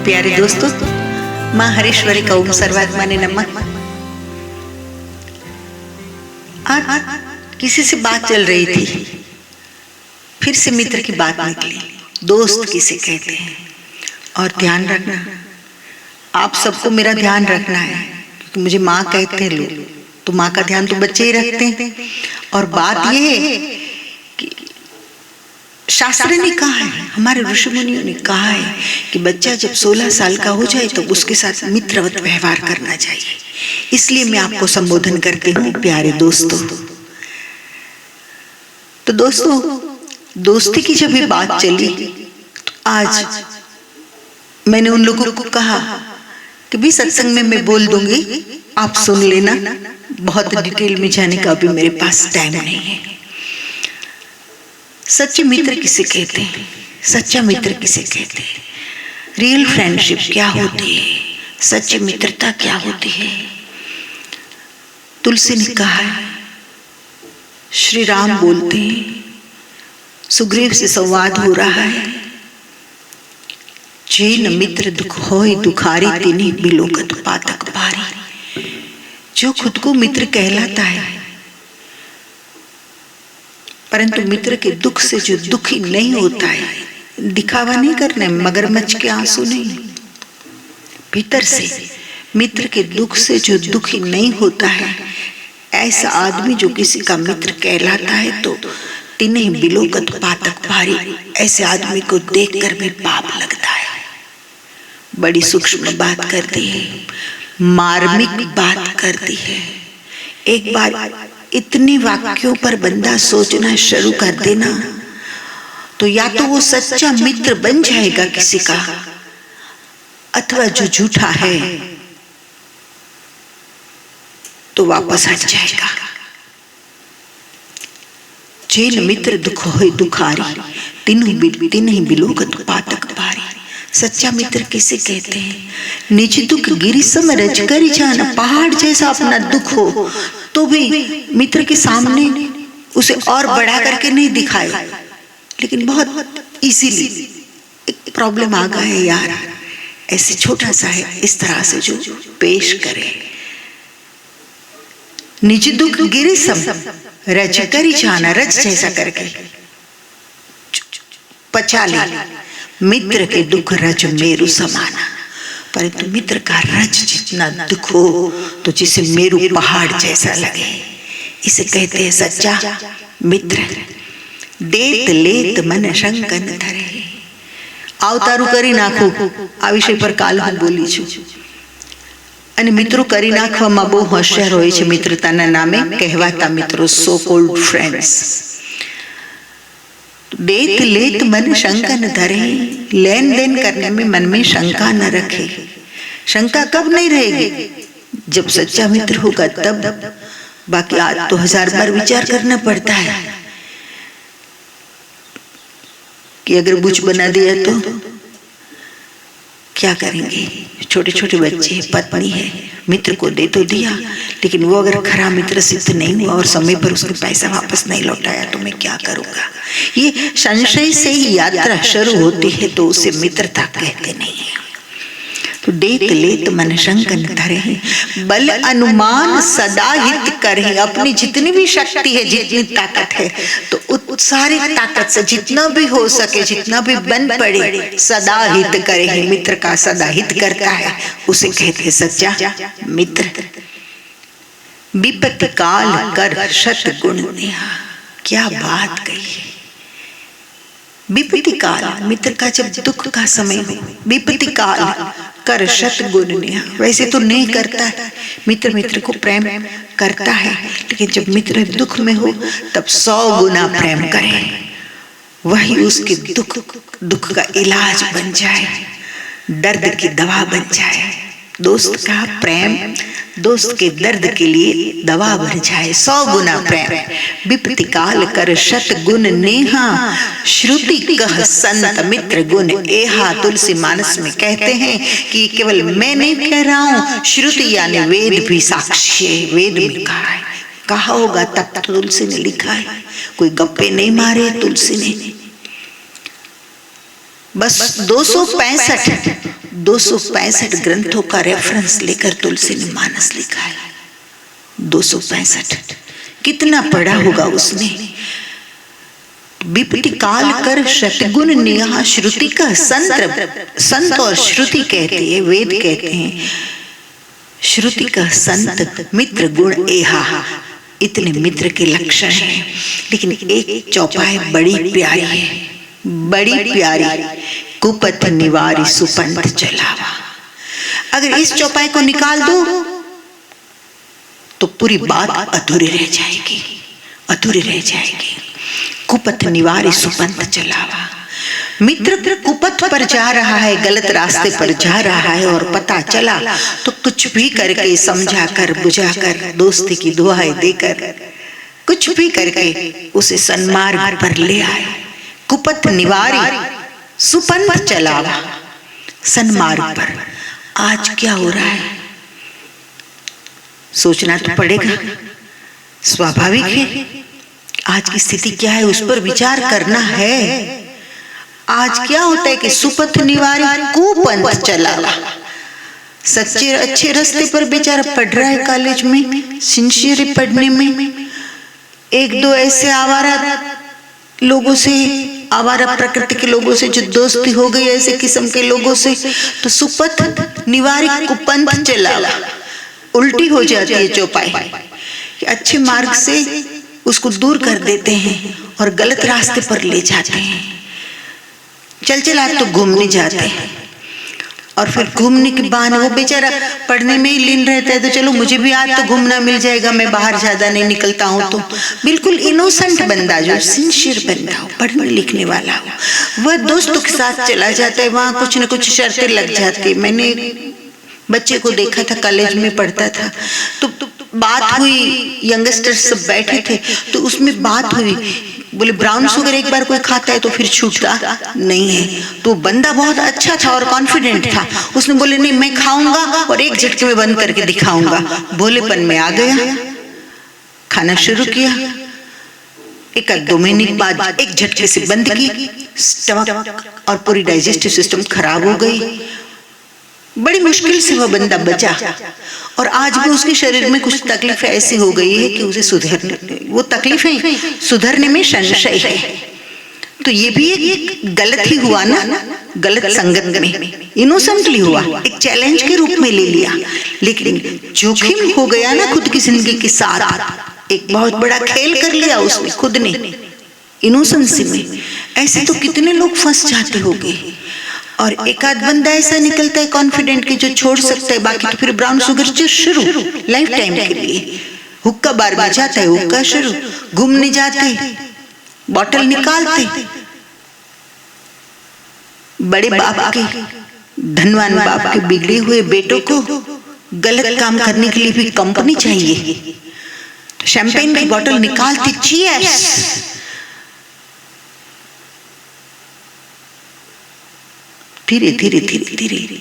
प्यारे दोस्तों, माँ हरेश्वरी का ओम सर्वात्मा ने नमः। आज किसी से बात चल रही थी, फिर से मित्र की बात निकली। दोस्त किसे कहते हैं? और ध्यान रखना, आप सबको मेरा ध्यान रखना है, क्योंकि मुझे माँ कहते हैं लोग, तो माँ का ध्यान तो बच्चे ही रखते हैं। और बात यह है कि शास्त्र ने कहा है, हमारे ऋषि मुनियों ने कहा है कि बच्चा जब 16 साल का हो जाए तो उसके साथ मित्रवत व्यवहार करना चाहिए। इसलिए मैं आपको संबोधन करती हूँ प्यारे दोस्तों। तो दोस्तों, दोस्ती की जब ये बात चली तो आज मैंने उन लोगों को कहा कि भी सत्संग में मैं बोल दूंगी, आप सुन लेना। बहुत डिटेल में जाने का अभी मेरे पास टाइम नहीं है। सच्चे मित्र किसे कहते हैं? सच्चा मित्र किसे कहते हैं? रियल फ्रेंडशिप क्या होती है? सच्ची मित्रता क्या होती है? तुलसी ने कहा है, श्री राम बोलते हैं, सुग्रीव से संवाद हो रहा है, जिन मित्र दुख होय दुखारी तिन्हि बिलोकत पातक भारी। जो खुद को मित्र कहलाता है, परंतु मित्र के दुख से जो दुखी नहीं होता है, दिखावा नहीं करना, मगरमच्छ के आंसू नहीं, भीतर से मित्र के दुख से जो दुखी नहीं होता है, ऐसा आदमी जो किसी का मित्र कहलाता है, तो तिन्हि बिलोकत पातक भारी, ऐसे आदमी को देखकर भी पाप लगता है। बड़ी सूक्ष्म बात करती है, मार्मिक बात करती है। एक बार इतने वाक्यों पर बंदा सोचना शुरू कर देना, तो या तो वो सच्चा मित्र बन जाएगा किसी का, अथवा जो झूठा है तो वापस हट जाएगा। जिन मित्र दुख होय दुखारी तिन्हि बिलोकत पातक भारी। सच्चा मित्र किसे कहते हैं? निज दुख गिरि सम रज करि जाना। पहाड़ जैसा अपना दुख हो तो भी मित्र के सामने उसे और बढ़ा करके नहीं दिखाए, लेकिन बहुत इजीली एक प्रॉब्लम आ गया है यार, ऐसे छोटा सा है, इस तरह से जो पेश करे। निज दुख गिरि सम रज करि जाना, रज जैसा करके पचा ले। मित्र के दुख रज मेरु समाना। परंतु मित्र का रज जितना दुख हो तो जिसे मेरु पहाड़ जैसा लगे, इसे कहते हैं सच्चा मित्र। देत लेत मन शंकन धरे। आवतारू करी नाखो, आ विषय पर काल હું બોલી છું। અને મિત્રો કરી નાખવામાં બહુ હોશિયાર હોય છે મિત્રતાના નામે કહેવાતા મિત્રો, સો કોલ્ડ ફ્રેન્ડ્સ। देत लेत मन शंका न धरे। लेन देन करने में मन में शंका न रखे। शंका कब नहीं रहेगी? जब सच्चा मित्र होगा तब। बाकी आज तो 1000 बार विचार करना पड़ता है कि अगर बुझ बना दिया तो क्या करेंगे? छोटे छोटे बच्चे, पत्नी है, मित्र को दे तो दिया, लेकिन वो अगर खरा मित्र सिद्ध नहीं हुआ और समय पर उसने पैसा वापस नहीं लौटाया तो मैं क्या करूंगा? ये संशय से ही यात्रा शुरू होती है, तो उसे मित्रता कहते नहीं है। तो देत लेत मन शंकन धरे, बल अनुमान सदा हित करे। अपनी जितनी भी शक्ति है, जितनी ताकत है, तो सारी ताकत से जितना भी हो सके, जितना भी बन पड़े, सदा हित करे। मित्र का सदा हित करता है, उसे कहते हैं सच्चा मित्र। विपत्ति काल कर शत गुण नेहा। क्या बात कही है! विपत्ति काल, मित्र का जब दुख का समय हो, विपत्ति काल कर शत गुण नेहा। वैसे तो नहीं करता है मित्र, मित्र को प्रेम करता है, लेकिन जब मित्र दुख में हो तब 100 गुना प्रेम करे। वही उसके दुख का इलाज बन जाए, दर्द की दवा बन जाए। दोस्त का प्रेम दोस्त के दर्द के लिए दवा बन जाए। 100 गुना प्रेम। विपत्ति काल कर शत गुण नेहा। श्रुति कह संत मित्र गुण एहा। तुलसी मानस में कहते हैं कि केवल मैं नहीं कह रहा हूं, श्रुति यानी वेद भी साक्षी है। वेद में कहा होगा तब तुलसी ने लिखा है, कोई गप्पे नहीं मारे तुलसी ने। बस 265 265 ग्रंथों का रेफरेंस लेकर तुलसी ने मानस लिखा है। 265 कितना पढ़ा होगा उसने। विपत्ति काल कर शतगुण नेहा श्रुति का संत और श्रुति कहते हैं, वेद कहते हैं श्रुति का संत मित्र गुण एहा, इतने मित्र के लक्षण हैं। लेकिन एक चौपाई बड़ी प्यारी है, बड़ी प्यारी, कुपथ निवारी सुपंथ चलावा। अगर इस चौपाई को निकाल दो तो पूरी बात अधूरी रह जाएगी, अधूरी रह जाएगी। कुपथ निवारी सुपंथ चलावा। मित्र कुपथ पर जा रहा है, गलत रास्ते पर जा रहा है और पता चला तो कुछ भी करके समझा कर बुझा कर दोस्ती की दुआएं देकर कुछ भी करके उसे सन्मार्ग पर ले आए। कुपथ निवारी सुपंथ चलावा, सन्मार्ग पर। आज क्या हो रहा है सोचना तो पड़ेगा, स्वाभाविक है। आज की स्थिति क्या है उस पर विचार करना है। आज क्या होता है कि सुपथ निवारी कुपंथ चलावा। सच्चे अच्छे रास्ते पर बेचारा पढ़ रहा है, कॉलेज में सिंसियर पढ़ने में, एक दो ऐसे आवारा लोगों से, आवारा प्रकृति के लोगों से जो दोस्ती हो गई ऐसे किस्म के लोगों से, तो सुपथ निवारी कुपंथ चलावा। उल्टी हो जाती है चौपाई कि अच्छे मार्ग से उसको दूर कर देते हैं और गलत रास्ते पर ले जाते हैं। चल चल आज तो घूमने जाते हैं और फिर घूमने के बहाने वो बेचारा पढ़ने में ही लीन रहता है, तो चलो मुझे भी आज तो घूमना मिल जाएगा, मैं बाहर ज्यादा नहीं निकलता हूँ। तो बिल्कुल इनोसेंट बंदा जो सिंसियर बंदा हो, पढ़ने लिखने वाला हो, वह दोस्तों के साथ चला जाता है, वहां कुछ न कुछ शर्तें लग जाती। मैंने बच्चे को देखा था, कॉलेज में पढ़ता था, तो बात हुई, यंगस्टर्स सब बैठे थे, तो उसमें बात हुई, बोले ब्राउन शुगर एक बार कोई खाता है तो फिर छूटता नहीं है। तो बंदा बहुत अच्छा था और कॉन्फिडेंट था, उसने बोले नहीं मैं खाऊंगा और एक झटके में बंद करके दिखाऊंगा। भोलेपन में आ गया, खाना शुरू किया, एक 2 महीने के बाद एक झटके से बंद की, स्टमक और पूरी डाइजेस्टिव सिस्टम खराब हो गई। बड़ी मुश्किल से वह बंदा बचा और आज भी उसके शरीर में कुछ तकलीफें ऐसी हो गई है कि उसे सुधरने, वो तकलीफें सुधरने में संशय है। तो ये भी एक गलत ही हुआ ना, गलत संगत में, इनोसेंटली हुआ, एक चैलेंज के रूप में ले लिया, लेकिन जोखिम हो गया ना खुद की जिंदगी के साथ। एक बहुत बड़ा खेल कर लिया उसने खुद ने इनोसेंसी में। ऐसे तो कितने लोग फंस जाते होंगे और एक आध बंदा ऐसा निकलता है कॉन्फिडेंट कि जो छोड़ सकता है, बाकी तो फिर ब्राउन शुगर जो शुरू लाइफ टाइम के लिए। हुक्का बार में जाता है, हुक्का शुरू, घूमने जाते, बॉटल निकालते। बड़े बाप के, धनवान बाप के बिगड़े हुए बेटों को गलत काम करने के लिए भी कंपनी चाहिए, शैंपेन की बॉटल निकालते, चीयर्स। धीरे धीरे धीरे धीरे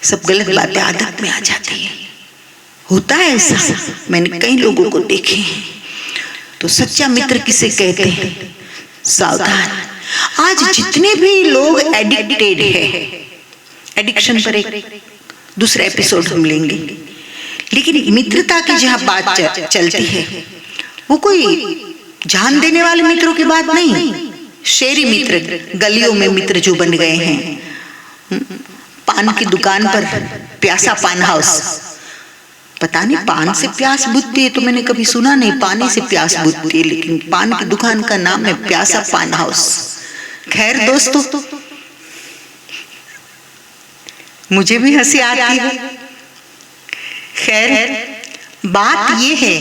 सब गलत बातें आदत में आ जाती है। होता है ऐसा, मैंने कई लोगों को देखे हैं। तो सच्चा मित्र किसे कहते हैं? सावधान। आज जितने भी लोग एडिक्टेड है, एडिक्शन पर एक दूसरा एपिसोड हम लेंगे, लेकिन मित्रता की जहां बात चलती है वो कोई जान देने वाले मित्रों की बात नहीं, शेरी मित्र, गलियों में मित्र जो बन गए हैं, पान की दुकान पर प्यासा पान हाउस। पता नहीं पान से प्यास बुझती है तो मैंने कभी सुना नहीं, पानी से प्यास बुझती है, लेकिन पान की दुकान का नाम है प्यासा पान हाउस। खैर दोस्तों, मुझे भी हंसी आती है। खैर बात ये है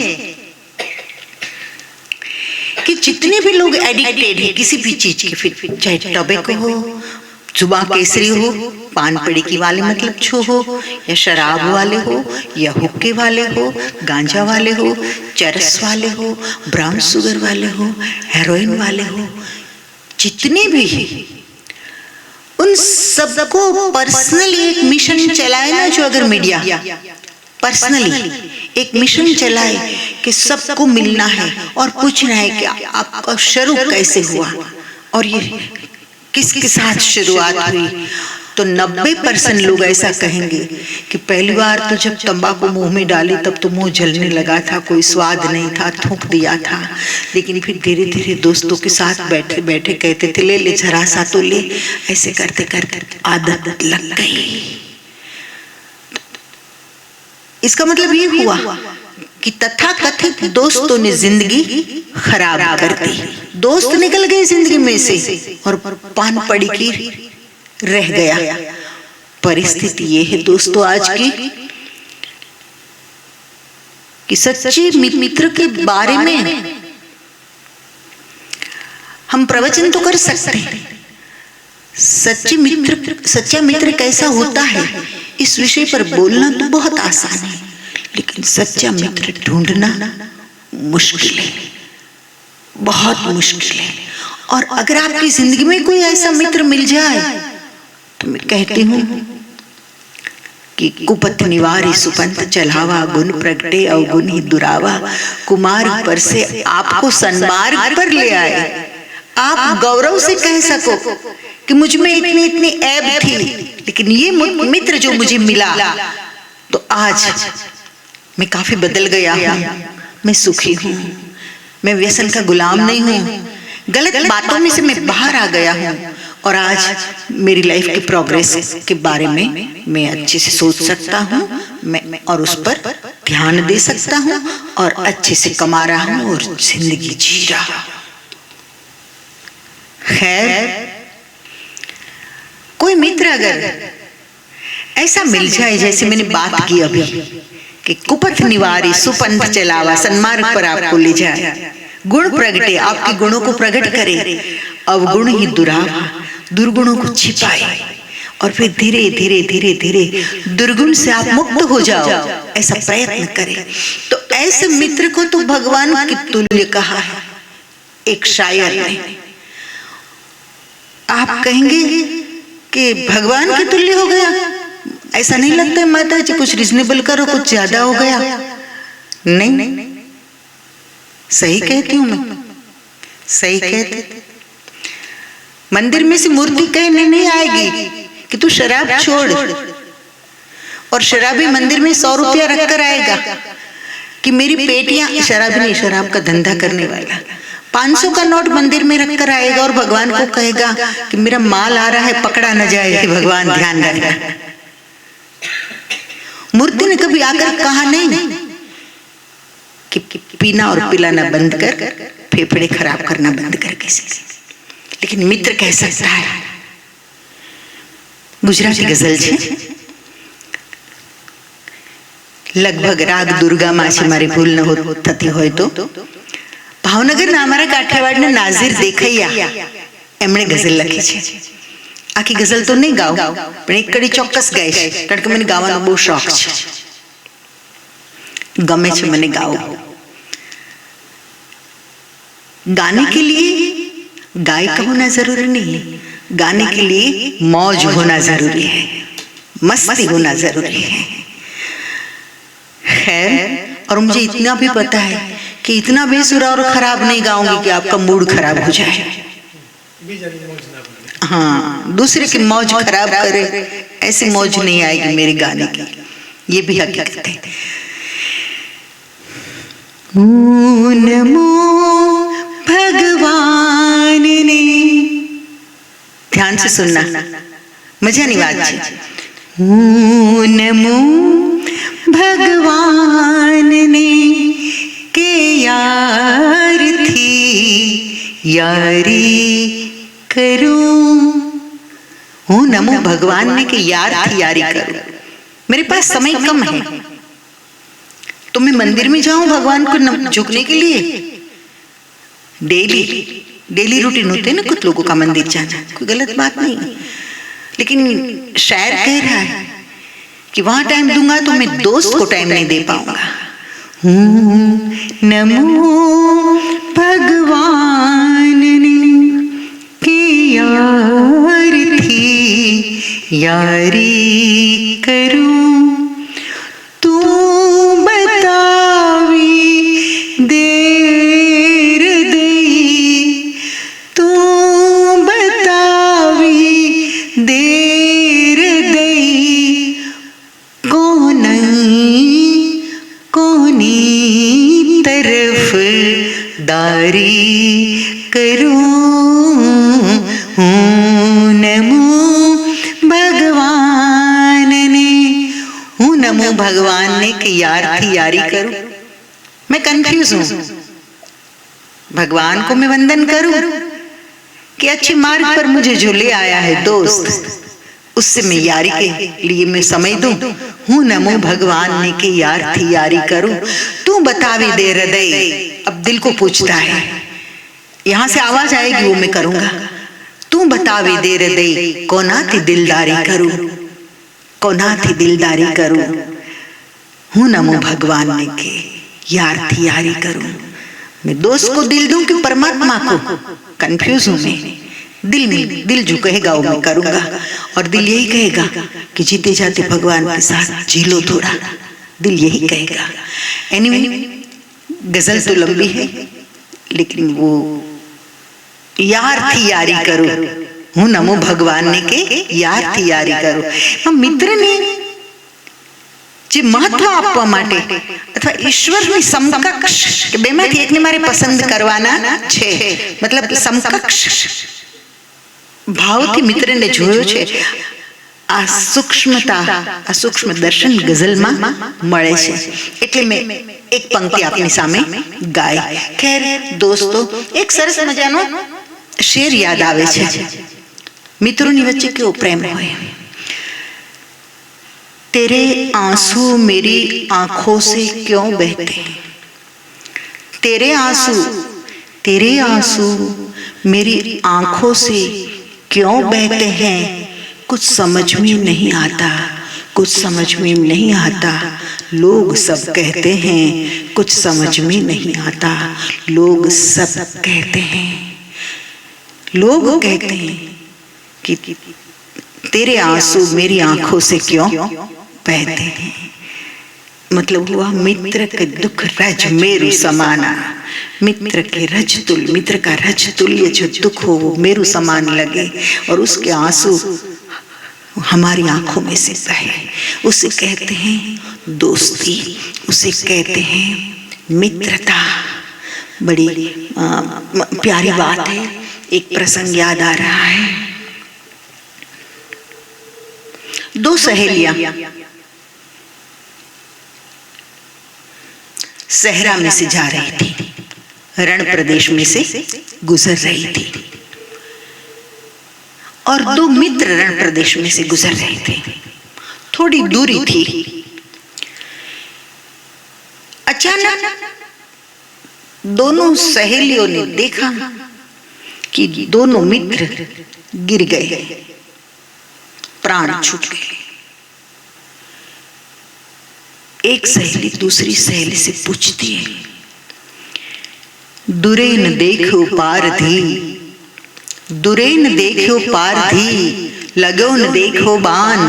कि जितने भी लोग एडिक्टेड है किसी भी चीज के, फिर चाहे टॉबैको हो, जुबा केसरी हो, पान पड़ीकी वाले मतलब छो हो, या शराब वाले हो, या हुक्के वाले हो, गांजा वाले हो, चरस वाले हो, ब्राउन शुगर वाले हो, हेरोइन वाले हो, जितने भी हैं उन सबको पर्सनली एक मिशन चलाए ना, जो अगर मीडिया पर्सनली एक मिशन चलाए कि सबको मिलना है और पूछना है कि आपका शुरू कैसे हुआ और ये किसके साथ शुरुआत हुई, तो 90% लोग ऐसा कहेंगे कि पहली बार तो जब तंबाकू मुंह में डाली तब तो मुंह जलने लगा था, कोई स्वाद नहीं था, थूक दिया था, लेकिन फिर धीरे धीरे दोस्तों के साथ बैठे बैठे कहते थे ले ले जरा सा तो ले, ऐसे करते करते आदत लग गई। इसका मतलब ये हुआ कि तथाकथित दोस्तों ने जिंदगी खराब कर दी। दोस्त निकल गए जिंदगी में से और पान पड़ी की रह गया। परिस्थिति ये है दोस्तों आज की कि सच्चे मित्र के बारे में हम प्रवचन तो कर सकते हैं, सच्चा मित्र कैसा होता है इस विषय पर बोलना तो बहुत आसान है, लेकिन सच्चा मित्र ढूंढना मुश्किल है, बहुत मुश्किल है। और अगर आपकी जिंदगी में कोई ऐसा मित्र मिल जाए तो मैं कहती हूँ कि कुपथ निवारी सुपंथ चलावा, गुण प्रगटे अवगुण ही दुरावा, कुमार्ग पर से आपको सन्मार्ग पर ले आए। आप गौरव से कह सको कि मुझ में इतनी इतनी ऐब थी, लेकिन ये मित्र जो मुझे मिला तो आज मैं काफी बदल गया हूँ, मैं सुखी हूँ, मैं व्यसन का गुलाम नहीं हूँ, गलत बातों में से मैं बाहर आ गया हूँ और आज मेरी लाइफ की प्रोग्रेस के बारे में मैं अच्छे से सोच सकता हूँ, मैं और उस पर ध्यान दे सकता हूँ और अच्छे से कमा रहा हूँ और जिंदगी जी रहा हूँ। खैर, कोई मित्र अगर ऐसा मिल जाए जैसे मैंने बात की अभी कि कुपथ निवारी सुपंथ चलावा, सन्मार्ग पर आपको ले जाए, गुण प्रगटे आपके गुणों को प्रकट करे, अवगुण ही दुरावा दुर्गुणों को छिपाए और फिर धीरे धीरे धीरे धीरे दुर्गुण से आप मुक्त हो जाओ, ऐसा प्रयत्न करे। तो ऐसे मित्र को तो भगवान की तुल्य कहा है एक शायर ने। आप कहेंगे कि भगवान के तुल्य हो गया, ऐसा नहीं लगता है माता जी, कुछ रिजनेबल करो, कुछ ज्यादा हो गया। नहीं, सही कहती हूं मैं, सही कहती। मंदिर में से मूर्ति कहने नहीं आएगी कि तू शराब छोड़, और शराबी मंदिर में 100 रुपया रखकर आएगा कि मेरी पेटियां, शराबी नहीं, शराब का धंधा करने वाला 500 का नोट मंदिर में रखकर आएगा और भगवान को कहेगा कि मेरा माल आ रहा है, पकड़ा न जाए, भगवान ध्यान रखना। मूर्ति ने कभी आकर कहा नहीं कि पीना और पिलाना बंद कर, फेफड़े खराब करना बंद कर किसी से, लेकिन मित्र कह सकता है। गुजराती गजल छे, लगभग राग दुर्गा मासी मारी भूल न हो थती होय तो ભાવનગરના અમારા કાઠિયાવાડના નાઝીર દેખૈયા એમણે ગઝલ લખી છે। આખી ગઝલ તો નહીં ગાઉં, પણ એક કડી ચોક્કસ ગાઈશ, કારણ કે મને ગાવાનો બહુ શોખ છે, ગમે છે મને ગાવું। गाने के लिए गायक होना जरूरी नहीं है, गाने के लिए मौज होना जरूरी है, मस्ती होना जरूरी है। खैर, और मुझे इतना भी पता है कि इतना बेसुरा और खराब नहीं गाऊंगी कि आपका मूड खराब हो जाए। हाँ, दूसरे की मौज खराब करे ऐसी मौज नहीं आएगी मेरे गाने की, ये भी हकीकत है। नमो भगवान ने, ध्यान से सुनना, मजा नहीं बात है। नमो भगवान ने के यार थी यारी करूं। हूँ नमो भगवान ने के यार थी यारी करूं। मेरे पास समय कम है तो मैं मंदिर में जाऊं भगवान को झुकने के लिए। डेली रूटीन होते हैं ना कुछ लोगों का मंदिर जाना, कोई गलत बात नहीं, लेकिन शायर कह रहा है कि वहां टाइम दूंगा तो मैं दोस्त को टाइम नहीं दे पाऊंगा। नमो भगवान ने की यार थी यारी करूं, तू बतावी देर दई, तू बतावी देर करूं, नमो भगवान ने, हूं नमो भगवान ने कि यार थी यारी करूं। मैं कंफ्यूज हूं, भगवान को मैं वंदन करूं कि अच्छी मार्ग पर मुझे जो ले आया है दोस्त, उससे मैं यारी के लिए मैं समय दूं। हूं नमो भगवान ने कि यार थी यारी करूं। तू बतावे दे हृदय, अब दिल को पूछता है, यहां से आवाज आएगी वो मैं करूंगा। तू बतावे दे हृदय, कोना थी दिलदारी करूं, कोना थी दिलदारी करूं। हूं नमो भगवान ने के यार थी यारी करूं। मैं दोस्त को दिल दूं कि परमात्मा को, कंफ्यूज हूं मैं। दिल में दिल जो कहेगा वो मैं करूंगा, और दिल यही कहेगा कि जीते जाते भगवान के साथ जी लो थोड़ा, दिल यही कहेगा। एनीवे, गजल तो लंबी है, लेकिन वो यार थी यारी करो, हूं नमो भगवान ने के यार थी यारी करो। हम मित्र ने જે મહત્વ આપવા માટે અથવા ઈશ્વરની સમકક્ષ કે બેમાંથી એકને મારે પસંદ કરવાના છે, મતલબ સમકક્ષ ભાવથી મિત્રને જોયો છે, આ સૂક્ષ્મતા, આ સૂક્ષ્મ દર્શન ગઝલમાં મળે છે। એટલે મેં એક પંક્તિ આપની સામે ગાઈ। ખેર દોસ્તો, એક સરસ મજાનો શેર યાદ આવે છે, મિત્રોની વચ્ચે કેવો પ્રેમ હોય। तेरे आंसू मेरी आंखों से क्यों बहते, तेरे आंसू मेरी आंखों से क्यों बहते हैं, कुछ समझ में नहीं आता, कुछ समझ में नहीं आता। लोग सब कहते हैं कुछ समझ में नहीं आता, लोग सब कहते हैं, लोग कहते हैं कि तेरे आंसू मेरी आंखों से क्यों बहते हैं। मतलब हुआ मित्र के दुख रज मेरु समाना, मित्र के रज तुल्य, मित्र का रज तुल्य जो दुख हो वो मेरु समान लगे, और उसके आंसू हमारी आंखों में से बहे। उसे कहते हैं दोस्ती, उसे कहते हैं मित्रता। बड़ी प्यारी बात है। एक प्रसंग याद आ रहा है। दो सहेलियां सहरा में से जा रही थी, रण प्रदेश में से गुजर रही थी, और दो मित्र रण प्रदेश में से गुजर रहे थे। थोड़ी दूरी थी, अचानक दोनों सहेलियों ने देखा कि दोनों मित्र गिर गए, प्राण छूट गए। एक सहेली दूसरी सहेली से पूछती है, दुरेन देखो पारधी, दुरेन देखो पारधी, लगो न देखो बान।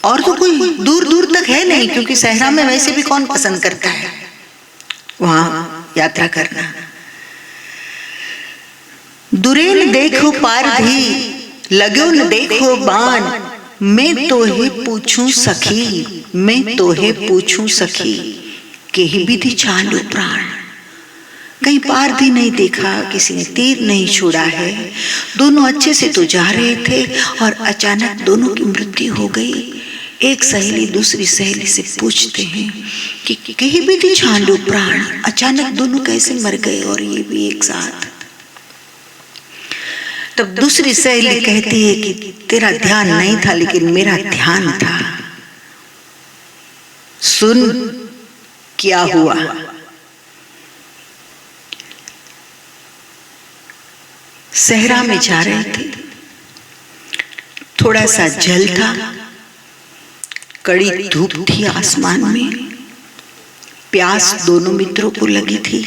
और तो कोई दूर दूर तक है नहीं, क्योंकि सहरा में वैसे भी कौन पसंद करता है वहां यात्रा करना। दुरेन देखो पारधी, लगो न देखो बान। मैं तो हे पूछूं सखी, मैं तो हे पूछूं सखी, कहीं भी थी चालू प्राण। कहीं पारधी नहीं देखा, किसी ने तीर नहीं छोड़ा है। दोनों अच्छे से तो जा रहे थे और अचानक दोनों की मृत्यु हो गई। एक सहेली दूसरी सहेली से पूछते हैं कि कहीं भी थी चालू प्राण, अचानक दोनों कैसे मर गए और ये भी एक साथ। तब दूसरी सहेली कहती है कि तेरा ध्यान नहीं था लेकिन मेरा ध्यान था। सुन क्या हुआ। सहरा में जा रहे थे, थोड़ा सा जल था, कड़ी धूप थी आसमान में, प्यास दोनों मित्रों को लगी थी।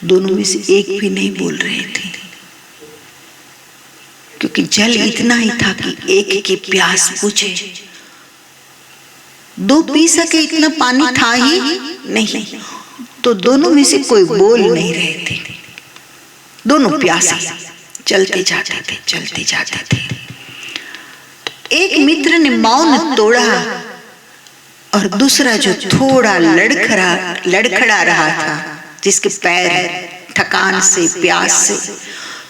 दोनों में से एक भी नहीं बोल रहे थे, क्योंकि जल इतना ही था कि एक की प्यास बुझे। दो पी सके इतना पानी था ही नहीं, तो दोनों में से कोई बोल नहीं रहे थे। दोनों प्यासे चलते जाते थे, चलते जाते थे। एक मित्र ने मौन तोड़ा और दूसरा जो थोड़ा लड़खड़ा रहा था, जिसके पैर थकान से, प्यास से।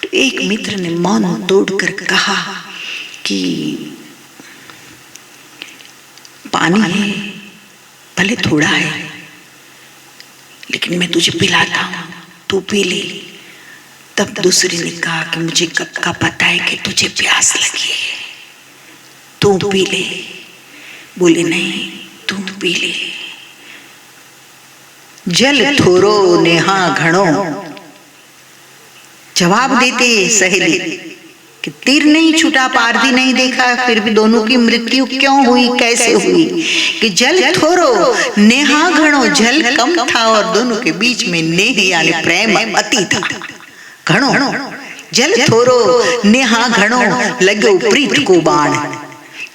तो एक मित्र ने मौन तोड़कर कहा कि पानी है, भले थोड़ा है, लेकिन मैं तुझे पिलाता हूं, तू पी ले। तब दूसरे ने कहा कि मुझे कब का पता है कि तुझे प्यास लगी है, तू पी ले। बोले नहीं, तू पी ले। जल थोरो नेहा घणो, जवाब देते सहेली कि तीर नहीं छूटा, पारधी नहीं देखा, फिर भी दोनों की मृत्यु क्यों हुई, कैसे हुई? कि जल थोरो नेहा घणो, जल कम था और दोनों के बीच में नेह यानी प्रेम अति था। घणो, जल थोरो नेहा घणो, लगो प्रीत को बाण।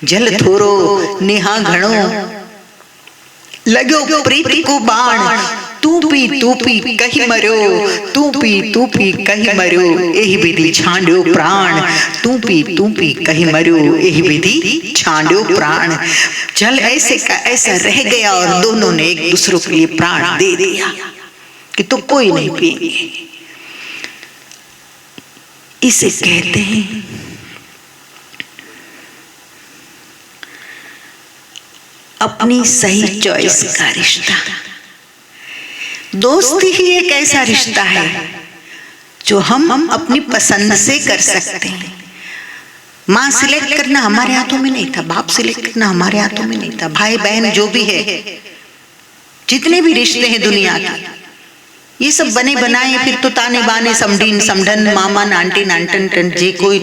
जल थोरो नेहा घणो, लगो प्रीत को बाण। तू पी कही मरो, तू पी कही मरो, एही विधि छांड्यो प्राण। तू पी कही मरो, एही विधि छांड्यो प्राण। जल ऐसे का ऐसा रह गया और दोनों ने एक दूसरे के लिए प्राण दे दिया कि तो कोई नहीं पिएंगे। इसे कहते हैं अपनी सही चॉइस का रिश्ता। दोस्ती ही एक ऐसा रिश्ता है जो हम अपनी पसंद से कर सकते हैं। माँ सिलेक्ट करना हमारे हाथों में नहीं था, बाप सिलेक्ट करना हमारे हाथों में नहीं था, भाई बहन जो भी है, जितने भी रिश्ते हैं दुनिया के, ये सब बने बनाए फिर तो ताने बाने, समडीन समढन, मामा आंटी नांटन टन जे कोई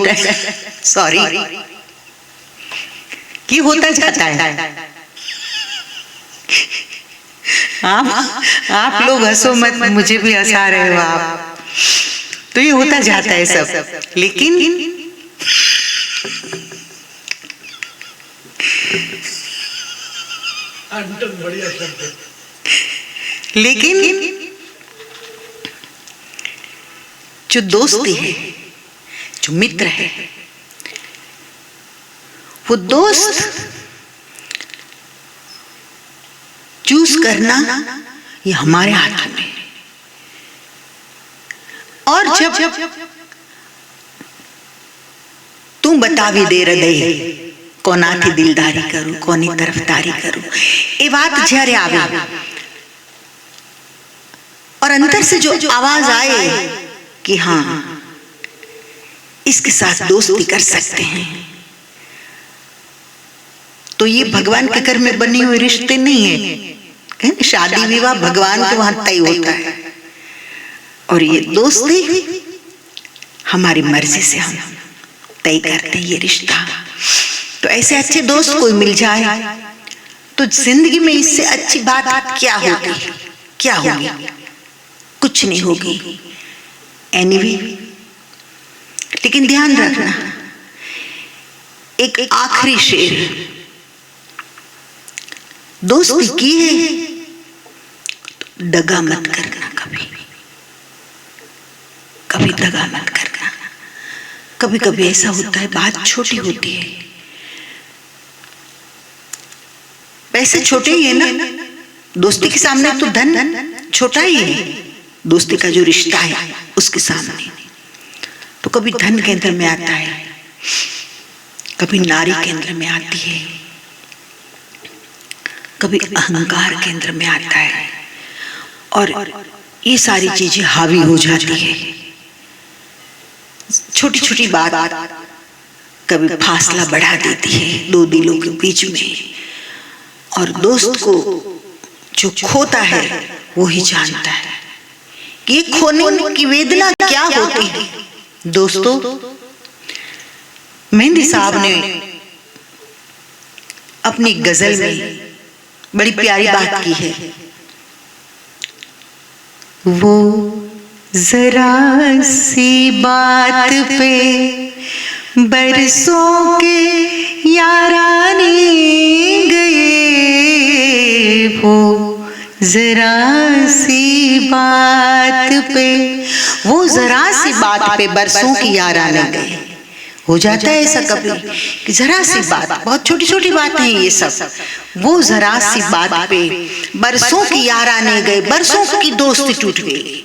सॉरी की होता जाता है। आप लोग हंसो मत, मुझे भी हंसा रहे हो आप। तो ये होता जाता है सब, लेकिन बढ़िया शब्द, लेकिन जो दोस्ती है, जो मित्र है, वो दोस्त चूज करना ये हमारे हाथों में। और जब तुम बतावी दे हृदय कोनाथी दिलदारी करूं, कोनी तरफदारी करूं, ये बात जरे आवे और अंदर से जो आवाज आए कि हाँ इसके साथ दोस्ती कर सकते हैं, तो ये भगवान के घर में बनी हुई रिश्ते नहीं है। शादी विवाह भगवान के वहां तय होता है, और ये दोस्ती हमारी मर्जी से हम तय करते हैं ये रिश्ता। तो ऐसे अच्छे दोस्त कोई मिल जाए तो जिंदगी में इससे अच्छी बात क्या होगी, क्या होगी? कुछ नहीं होगी एनीवे। लेकिन ध्यान रखना, एक आखिरी शेर, दोस्ती की है तो दगा मत करना, कभी दगा मत करना। कभी कभी ऐसा होता है, बात छोटी होती है, पैसे छोटे ही है ना, दोस्ती के सामने तो धन छोटा ही है, दोस्ती का जो रिश्ता है उसके सामने। तो कभी धन केंद्र में आता है, कभी नारी केंद्र में आती है, कभी अहंकार केंद्र में आता है, और ये सारी चीजें हावी हो जाती है। छोटी छोटी बात कभी फासला बढ़ा देती है दो दिलों के बीच में, और दोस्त को जो खोता है वो ही जानता है कि खोने की वेदना क्या होती है। दोस्तों, मेहंदी साहब ने अपनी गजल में बड़ी प्यारी बात की है, वो जरा सी बात पे बरसों के याराने गए, वो जरा सी बात पे, वो जरा सी बात पे बरसों की याराने गए। हो जाता है ऐसा कभी कि जरा सी बात, बहुत छोटी छोटी बातें हैं ये सब, वो जरा सी बात पे बरसों की याराने गए, बरसों की दोस्ती टूट गई।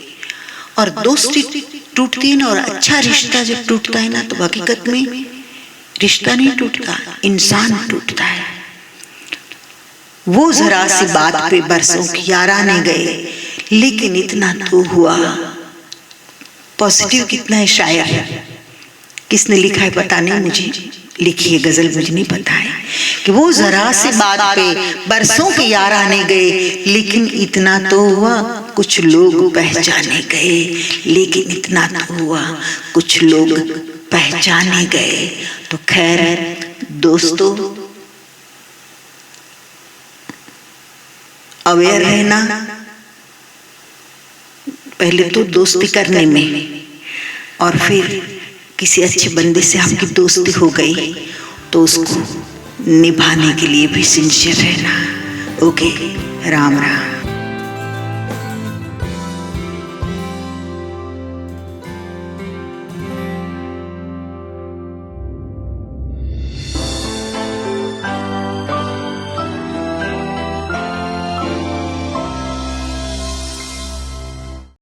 और दोस्ती टूटती है ना, और अच्छा रिश्ता जब टूटता है ना, तो हकीकत में रिश्ता नहीं टूटता, इंसान टूटता है। वो जरा सी बात पे बरसों की याराने गए, लेकिन इतना तो हुआ। पॉजिटिव कितना है शायर, किसने लिखा है पता नहीं मुझे, लिखी है गजल मुझे नहीं पता है, कि वो जरा सी बात पे बरसों के यार आने गए, लेकिन इतना तो हुआ कुछ लोग पहचाने गए, लेकिन इतना तो हुआ कुछ लोग पहचाने गए। तो खैर दोस्तों, अवेयर रहना पहले तो दोस्ती करने में, और फिर किसी अच्छे बंदे से आपकी दोस्ती हो गई तो उसको निभाने के लिए भी सिंसियर रहना। ओके, राम राम।